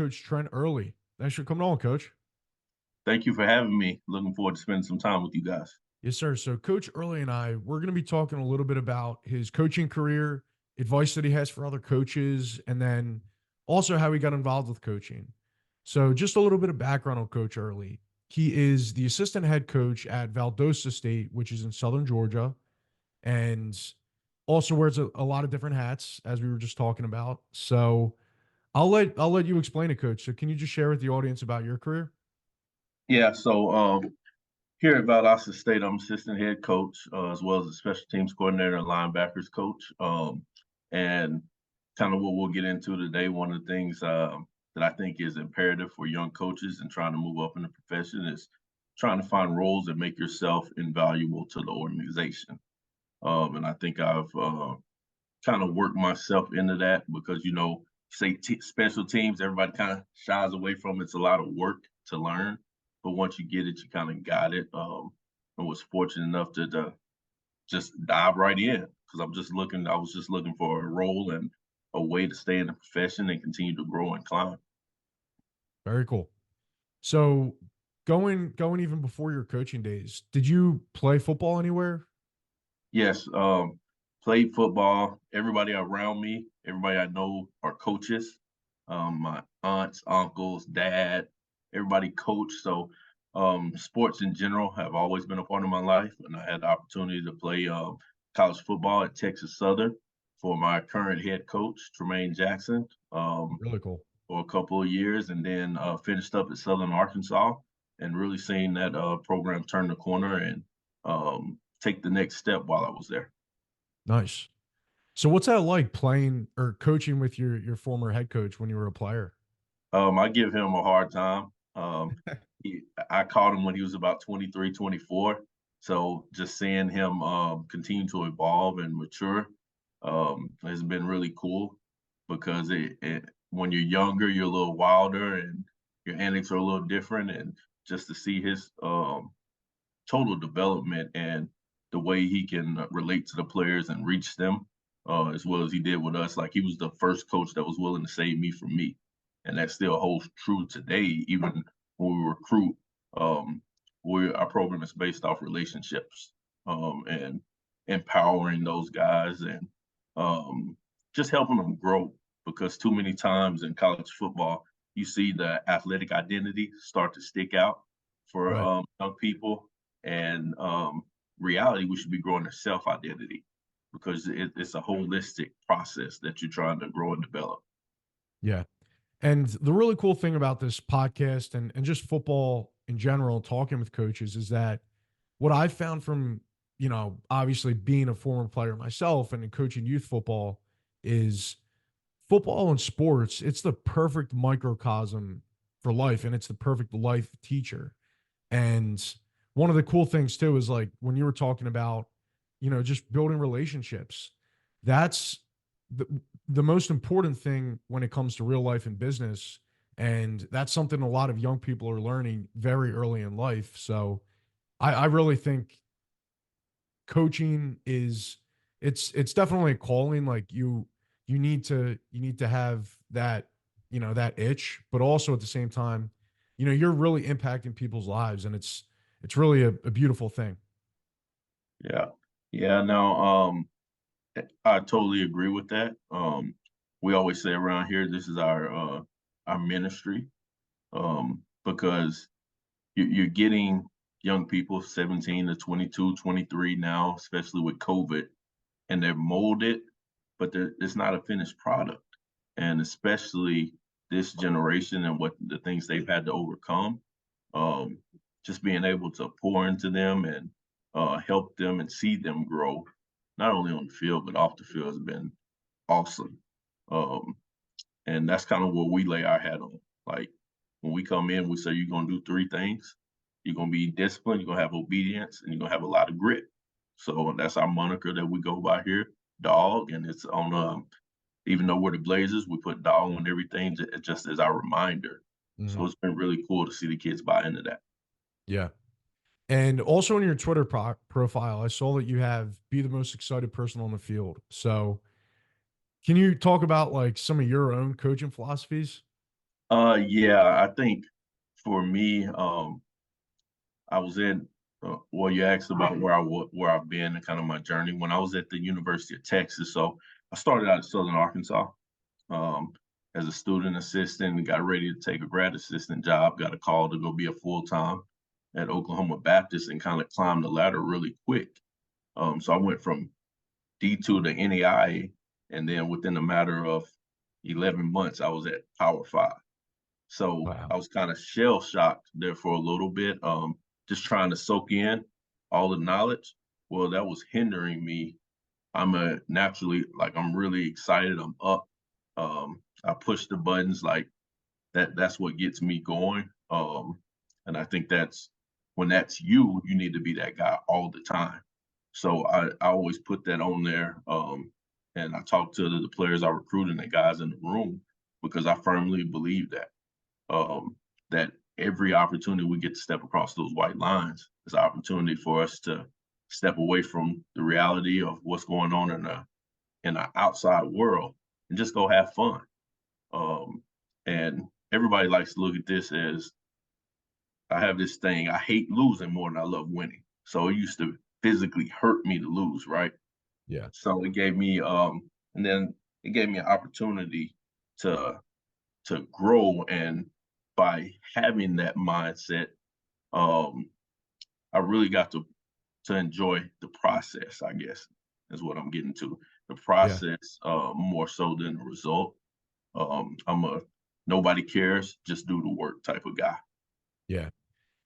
Coach Trent Earley. Thanks for coming on, Coach. Thank you for having me. Looking forward to spending some time with you guys. Yes, sir. So Coach Earley and we're going to be talking a little bit about his coaching career, advice that he has for other coaches, and then also how he got involved with coaching. So just a little bit of background on Coach Earley. He is the assistant head coach at Valdosta State, which is in Southern Georgia, and also wears a lot of different hats, as we were just talking about. So I'll let you explain it, Coach. So can you just share with the audience about your career? Yeah, so here at Valdosta State, I'm assistant head coach as well as a special teams coordinator and linebackers coach. And kind of what we'll get into today, one of the things that I think is imperative for young coaches and trying to move up in the profession is trying to find roles that make yourself invaluable to the organization. And I think I've kind of worked myself into that because, special teams, everybody kind of shies away from it. It's a lot of work to learn, but once you get it, you kind of got it. I was fortunate enough to just dive right in because I was just looking for a role and a way to stay in the profession and continue to grow and climb. Very cool. So going even before your coaching days, did you play football anywhere? Yes, played football. Everybody around me, everybody I know are coaches. My aunts, uncles, dad, everybody coach. So sports in general have always been a part of my life, and I had the opportunity to play college football at Texas Southern for my current head coach, Tremaine Jackson, Really cool. for a couple of years, and then finished up at Southern Arkansas, and really seeing that program turn the corner and take the next step while I was there. Nice. So what's that like playing or coaching with your former head coach when you were a player? I give him a hard time. I caught him when he was about 23, 24. So just seeing him continue to evolve and mature has been really cool because when you're younger, you're a little wilder and your antics are a little different. And just to see his total development and the way he can relate to the players and reach them as well as he did with us. Like he was the first coach that was willing to save me from me, and that still holds true today. Even when we recruit, um, our program is based off relationships and empowering those guys and um, just helping them grow. Because too many times in college football, you see the athletic identity start to stick out for Right. young people, and reality, we should be growing a self identity because it's a holistic process that you're trying to grow and develop. Yeah. And the really cool thing about this podcast and just football in general, talking with coaches, is that what I've found from, obviously being a former player myself and coaching youth football is football and sports, it's the perfect microcosm for life and it's the perfect life teacher. And one of the cool things too is like when you were talking about, just building relationships, that's the the most important thing when it comes to real life and business. And that's something a lot of young people are learning very early in life. So I really think coaching is it's definitely a calling. Like you need to have that, that itch, but also at the same time, you're really impacting people's lives and it's really a beautiful thing. Yeah, yeah. No, I totally agree with that. We always say around here, this is our ministry because you're getting young people 17 to 22, 23 now, especially with COVID, and they're molded, but it's not a finished product. And especially this generation and what the things they've had to overcome, um, just being able to pour into them and help them and see them grow, not only on the field but off the field, has been awesome. Um, and that's kind of what we lay our hat on. Like when we come in, we say you're gonna do three things. You're gonna be disciplined, you're gonna have obedience, and you're gonna have a lot of grit. So that's our moniker that we go by here, dog. And it's on even though we're the Blazers, we put dog on everything just as our reminder. So Mhm. it's been really cool to see the kids buy into that. Yeah. And also on your Twitter profile, I saw that you have be the most excited person on the field. So can you talk about like some of your own coaching philosophies? Yeah, I think for me, I was in. Well, you asked about where I've been and kind of my journey. When I was at the University of Texas, so I started out in Southern Arkansas um, as a student assistant and got ready to take a grad assistant job. Got a call to go be a full time at Oklahoma Baptist and kind of climbed the ladder really quick. So I went from D2 to NAIA, and then within a matter of 11 months, I was at Power Five. So Wow. I was kind of shell shocked there for a little bit, just trying to soak in all the knowledge. Well, that was hindering me. I'm a naturally like I'm really excited. I'm up. I push the buttons like that. That's what gets me going. And I think that's when that's you, you need to be that guy all the time. So I always put that on there. And I talk to the players I recruit and the guys in the room because I firmly believe um, that every opportunity we get to step across those white lines is an opportunity for us to step away from the reality of what's going on in the outside world and just go have fun. And everybody likes to look at this as I have this thing. I hate losing more than I love winning. So it used to physically hurt me to lose, right? Yeah. So it gave me and then it gave me an opportunity to grow, and by having that mindset, um, I really got to enjoy the process, I guess, is what I'm getting to. The Yeah. process more so than the result. I'm a nobody cares, just do the work type of guy. Yeah.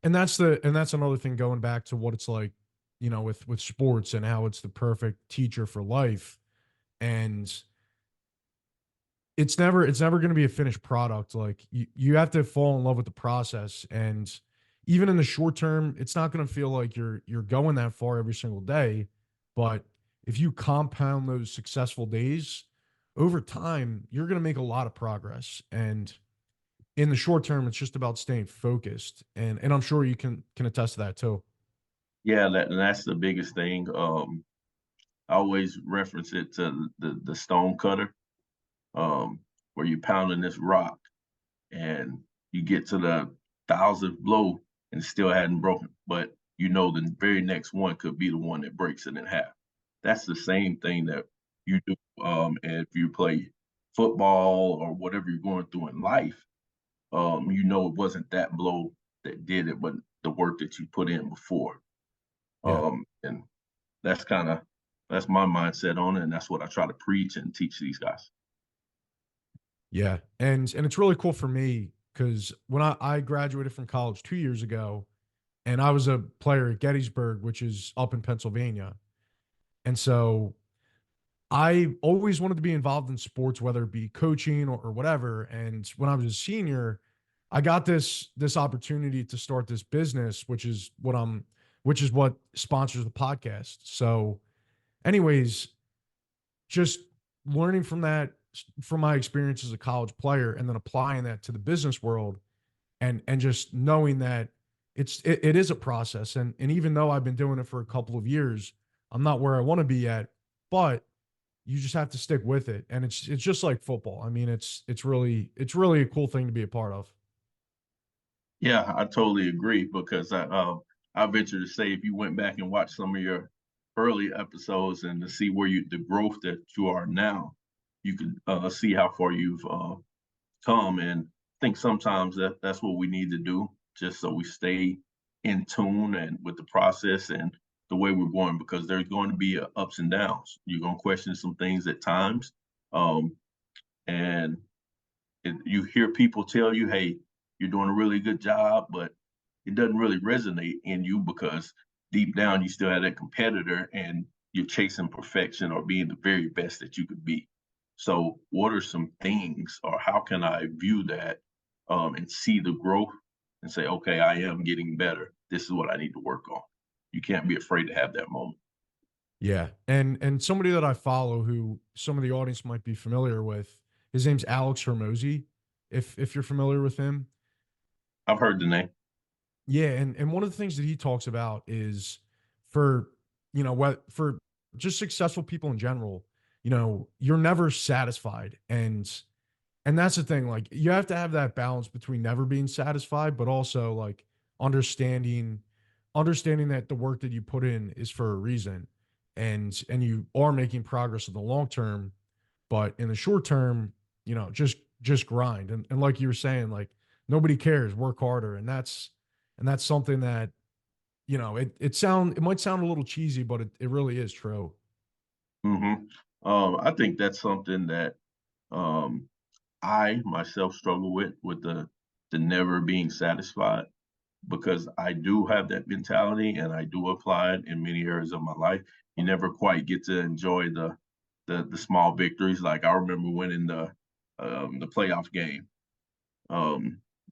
And that's another thing going back to what it's like, with sports and how it's the perfect teacher for life. And it's never going to be a finished product. Like you have to fall in love with the process. And even in the short term, it's not going to feel like you're going that far every single day. But if you compound those successful days over time, you're going to make a lot of progress. And in the short term, it's just about staying focused. And I'm sure you can attest to that too. Yeah, that's the biggest thing. I always reference it to the stone cutter, where you pounding this rock and you get to the thousandth blow and it still hadn't broken, but you know the very next one could be the one that breaks it in half. That's the same thing that you do if you play football or whatever you're going through in life. You know it wasn't that blow that did it, but the work that you put in before. Yeah. And that's kind of that's my mindset on it, and that's what I try to preach and teach these guys. Yeah. And it's really cool for me because when I graduated from college 2 years ago, and I was a player at Gettysburg, which is up in Pennsylvania. And so I always wanted to be involved in sports, whether it be coaching or whatever. And when I was a senior, I got this opportunity to start this business, which is what sponsors the podcast. So, anyways, just learning from that, from my experience as a college player, and then applying that to the business world, and just knowing that it is a process. And even though I've been doing it for a couple of years, I'm not where I want to be at, but you just have to stick with it. And it's just like football. I mean, it's really a cool thing to be a part of. Yeah, I totally agree because I venture to say if you went back and watched some of your early episodes and to see where the growth that you are now, you could see how far you've come. And I think sometimes that's what we need to do, just so we stay in tune and with the process and the way we're going, because there's going to be ups and downs. You're going to question some things at times, um, and you hear people tell you, "Hey, you're doing a really good job," but it doesn't really resonate in you because deep down you still have that competitor and you're chasing perfection or being the very best that you could be. So, what are some things, or how can I view that and see the growth and say, "Okay, I am getting better. This is what I need to work on." You can't be afraid to have that moment. Yeah. And somebody that I follow who some of the audience might be familiar with, his name's Alex Hermosi, if you're familiar with him. I've heard the name. Yeah, and one of the things that he talks about is for what for just successful people in general, you're never satisfied. And And that's the thing, like, you have to have that balance between never being satisfied, but also, like, understanding understanding that the work that you put in is for a reason, and you are making progress in the long term, but in the short term, just grind, and like you were saying, like, nobody cares, work harder, and that's something that, it might sound a little cheesy, but it really is true. Mhm. I think that's something that, um, I myself struggle with the never being satisfied, because I do have that mentality and I do apply it in many areas of my life. You never quite get to enjoy the small victories. Like I remember winning the playoff game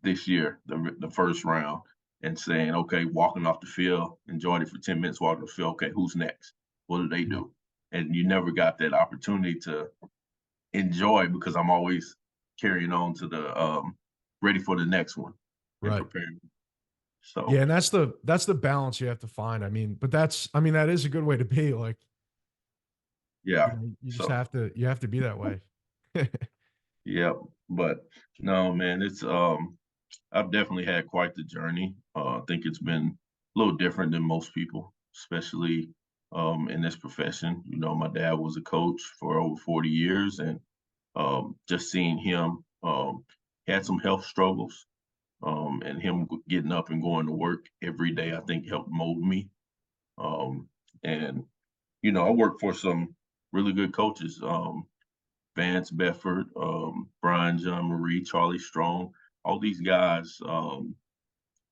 this year, the first round, and saying, okay, walking off the field, enjoyed it for 10 minutes, walking off the field. Okay, who's next? What do they Yeah. do? And you never got that opportunity to enjoy, because I'm always carrying on to the ready for the next one and Right. preparing. Yeah, So and that's the balance you have to find. I mean, that is a good way to be. Like, yeah. you just So have to be that way. yeah. But no, man, it's I've definitely had quite the journey. I think it's been a little different than most people, especially in this profession. You know, my dad was a coach for over 40 years, and just seeing him, had some health struggles, and him getting up and going to work every day, I think helped mold me. And I work for some really good coaches, Vance Bedford, Brian John Marie, Charlie Strong, all these guys,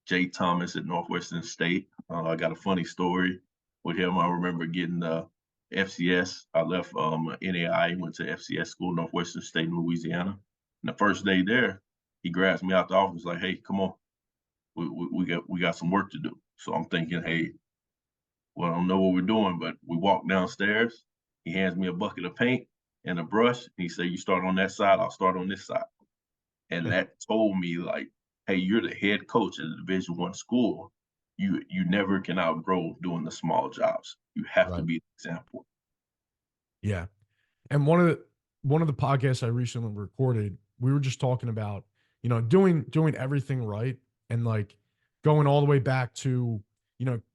Jay Thomas at Northwestern State. I got a funny story with him. I remember getting the FCS. I left NAI, went to FCS school, Northwestern State in Louisiana. And the first day there, he grabs me out the office like, "Hey, come on, we got some work to do." So I'm thinking, "Hey, well, I don't know what we're doing," but we walk downstairs. He hands me a bucket of paint and a brush. And he said, "You start on that side, I'll start on this side." And that told me, like, hey, you're the head coach at a Division I school. You never can outgrow doing the small jobs. You have to Right. be the example. Yeah. And one of the podcasts I recently recorded, we were just talking about, doing everything right, and, like, going all the way back to,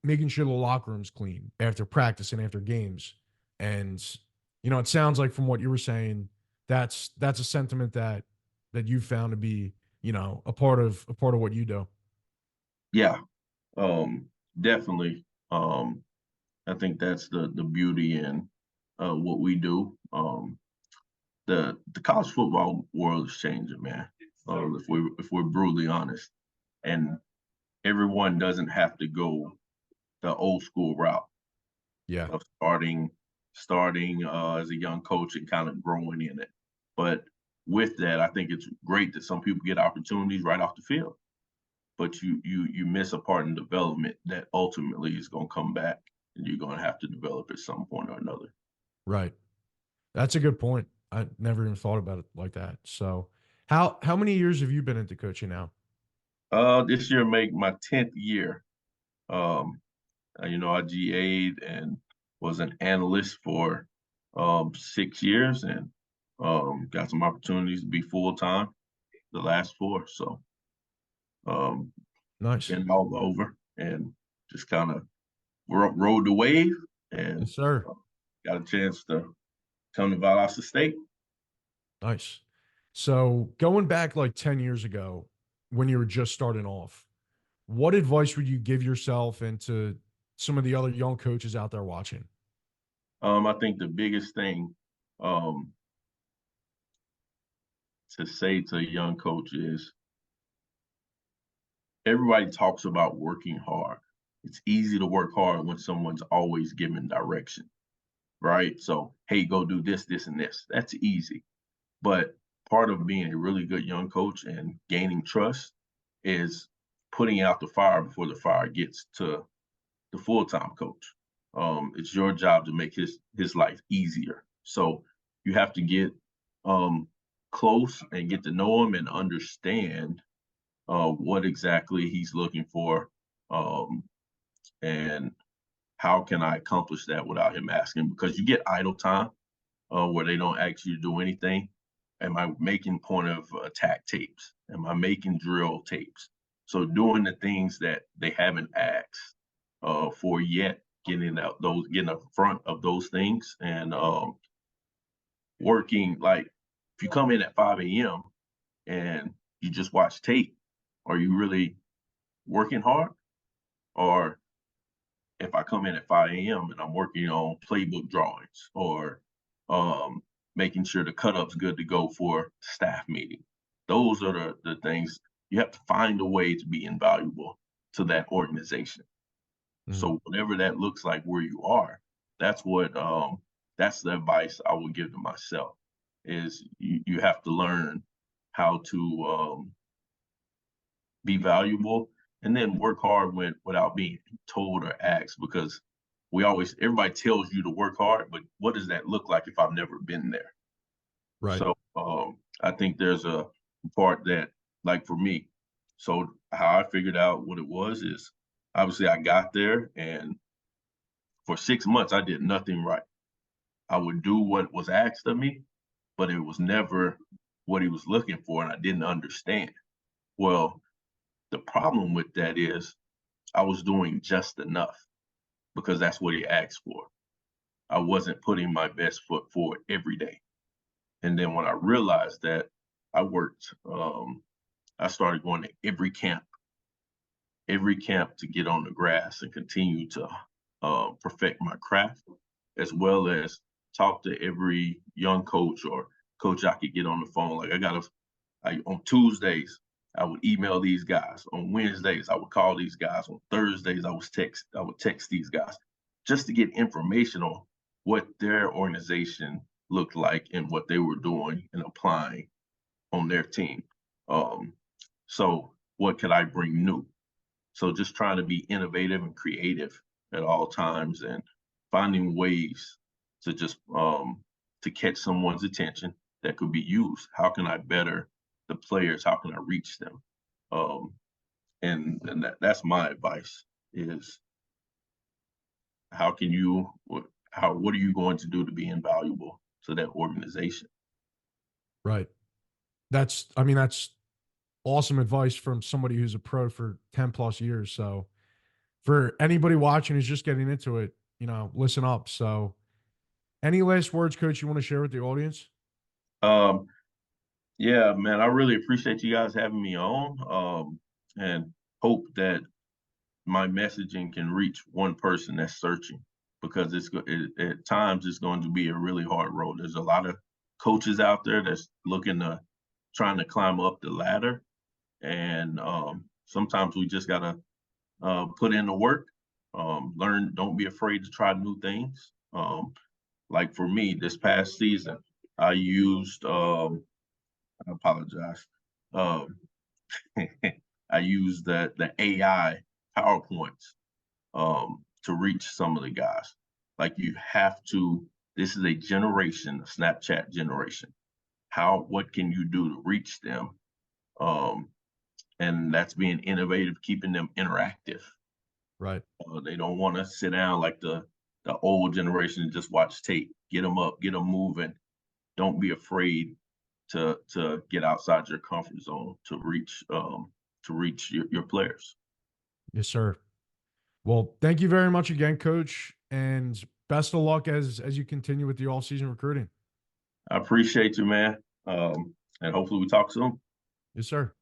making sure the locker room's clean after practice and after games. And, it sounds like from what you were saying, that's a sentiment that you found to be, a part of what you do. Yeah, um, definitely. I think that's the beauty in what we do. The college football world is changing, man. If we're brutally honest, and everyone doesn't have to go the old school route Yeah. of starting as a young coach and kind of growing in it. But with that, I think it's great that some people get opportunities right off the field, but you miss a part in development that ultimately is going to come back, and you're going to have to develop at some point or another. Right. That's a good point. I never even thought about it like that. So, how many years have you been into coaching now? This year make my 10th year. Um, I GA'd and was an analyst for 6 years, and got some opportunities to be full time the last four. So um, Nice. been all over and just kind of rode the wave, and Yes, sir. uh, got a chance to come to Valdosta State. Nice. So, going back like 10 years ago when you were just starting off, what advice would you give yourself and to some of the other young coaches out there watching? I think the biggest thing um, to say to a young coach is everybody talks about working hard. It's easy to work hard when someone's always giving direction, right? So, hey, go do this, this, and this. That's easy. But part of being a really good young coach and gaining trust is putting out the fire before the fire gets to the full-time coach. It's your job to make his life easier. So you have to get um, close and get to know him and understand what exactly he's looking for, um, and how can I accomplish that without him asking? Because you get idle time where they don't ask you to do anything, Am I making point of attack tapes? Am I making drill tapes? So doing the things that they haven't asked for yet, getting in front of those things, and working. Like if you come in at 5 a.m. and you just watch tape, are you really working hard? Or if I come in at 5 a.m. and I'm working on playbook drawings, or making sure the cut-up's good to go for staff meeting. Those are the things you have to find a way to be invaluable to that organization. Mhm. So whatever that looks like where you are, that's what that's the advice I would give to myself is you have to learn how to be valuable, and then work hard without being told or asked, because everybody tells you to work hard, but what does that look like if I've never been there? Right. So I think there's a part that, like for me, so how I figured out what it was is obviously I got there, and for 6 months I did nothing right. I would do what was asked of me, but it was never what he was looking for, and I didn't understand. Well, the problem with that is I was doing just enough because that's what he asked for. I wasn't putting my best foot forward every day. And then when I realized that, I worked, I started going to every camp to get on the grass and continue to perfect my craft, as well as talk to every young coach or coach I could get on the phone. Like on Tuesdays, I would email these guys. On Wednesdays, I would call these guys. On Thursdays, I would text these guys just to get information on what their organization looked like and what they were doing and applying on their team. Um, so what could I bring new? So just trying to be innovative and creative at all times, and finding ways to just to catch someone's attention that could be used. How can I better the players? How can I reach them? Um, and that's my advice is how can you what are you going to do to be invaluable to that organization? Right. That's awesome advice from somebody who's a pro for 10 plus years. So for anybody watching who's just getting into it, listen up. So any last words, coach, you want to share with the audience? Um, yeah, man, I really appreciate you guys having me on, and hope that my messaging can reach one person that's searching, because at times it's going to be a really hard road. There's a lot of coaches out there that's trying to climb up the ladder, and sometimes we just gotta put in the work, learn. Don't be afraid to try new things. Like for me, this past season, I used. I apologize. Um, I used the AI PowerPoints to reach some of the guys. Like you have to. This is a generation, a Snapchat generation. What can you do to reach them? Um, and that's being innovative, keeping them interactive. Right. They don't want to sit down like the old generation and just watch tape. Get them up, get them moving. Don't be afraid to get outside your comfort zone to reach your players. Yes, sir. Well, thank you very much again, coach, and best of luck as you continue with the all season recruiting. I appreciate you, man, and hopefully we talk soon. Yes, sir.